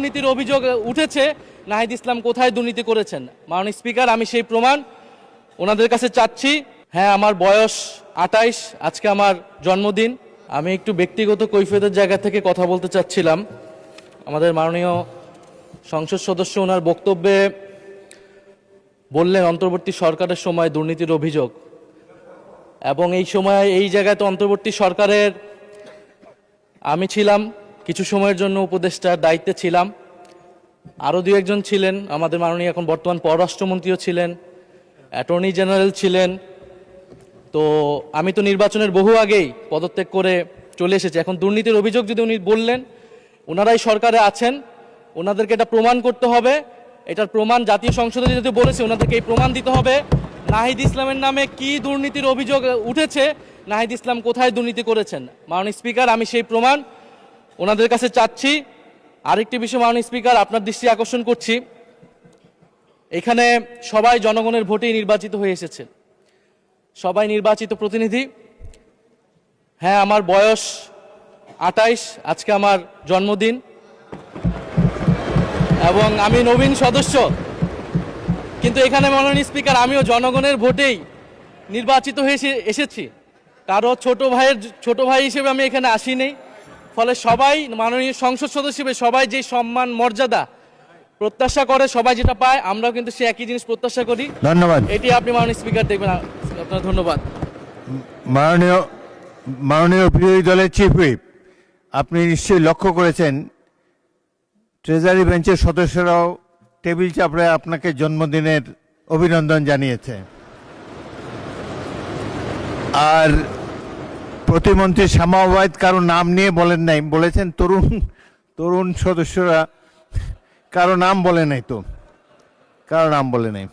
দুর্নীতির অভিযোগ উঠেছে, নাহিদ ইসলাম কোথায় দুর্নীতি করেছেন? মাননীয় স্পিকার, আমি সেই প্রমাণ ওনাদের কাছে চাচ্ছি। হ্যাঁ, আমার বয়স 28, আজকে আমার জন্মদিন। আমি একটু ব্যক্তিগত কৈফিয়তের জায়গা থেকে কথা বলতে চাচ্ছিলাম। আমাদের মাননীয় সংসদ সদস্য ওনার বক্তব্যে বললেন অন্তর্বর্তী সরকারের সময় দুর্নীতির অভিযোগ, এবং এই সময় এই জায়গায় তো অন্তর্বর্তী সরকারের আমি ছিলাম, কিছু সময়ের জন্য উপদেষ্টার দায়িত্বে ছিলাম, আরও দু একজন ছিলেন, আমাদের মাননীয় এখন বর্তমান পররাষ্ট্রমন্ত্রীও ছিলেন, অ্যাটর্নি জেনারেল ছিলেন। তো আমি তো নির্বাচনের বহু আগেই পদত্যাগ করে চলে এসেছি। এখন দুর্নীতির অভিযোগ যদি উনি বললেন, ওনারাই সরকারে আছেন, ওনাদেরকে এটা প্রমাণ করতে হবে। এটার প্রমাণ জাতীয় সংসদে যদি বলেছে, ওনাদেরকে এই প্রমাণ দিতে হবে নাহিদ ইসলামের নামে কি দুর্নীতির অভিযোগ উঠেছে, নাহিদ ইসলাম কোথায় দুর্নীতি করেছেন। মাননীয় স্পিকার, আমি সেই প্রমাণ ওনাদের কাছে চাচ্ছি। আরেকটি বিষয় মাননীয় স্পিকার, আপনার দৃষ্টি আকর্ষণ করছি, এখানে সবাই জনগণের ভোটেই নির্বাচিত হয়ে এসেছেন, সবাই নির্বাচিত প্রতিনিধি। হ্যাঁ, আমার বয়স 28, আজকে আমার জন্মদিন, এবং আমি নবীন সদস্য। কিন্তু এখানে মাননীয় স্পিকার, আমিও জনগণের ভোটেই নির্বাচিত হয়ে এসেছি, কারো ছোট ভাই হিসেবে আমি এখানে আসিনি। ফলে সবাই মাননীয় সংসদ সদস্য হিসেবে সবাই যে সম্মান মর্যাদা প্রত্যাশা করে, সবাই যেটা পায়, আমরাও কিন্তু সে একই জিনিস প্রত্যাশা করি। ধন্যবাদ। এটি আপনি মাননীয় স্পিকার দেখবেন। আপনার ধন্যবাদ। মাননীয় বিরোধী দলের চিফ হুইপ, আপনি নিশ্চয়ই লক্ষ্য করেছেন ট্রেজারি বেঞ্চের সদস্যরাও টেবিল চাপড়ে আপনাকে জন্মদিনের অভিনন্দন জানিয়েছে। আর প্রতিমন্ত্রী শামা ওবায়দ কারো নাম নিয়ে বলেন নাই, বলেছেন তরুণ সদস্যরা, কারো নাম বলে নাই, কারো নাম বলে নাই।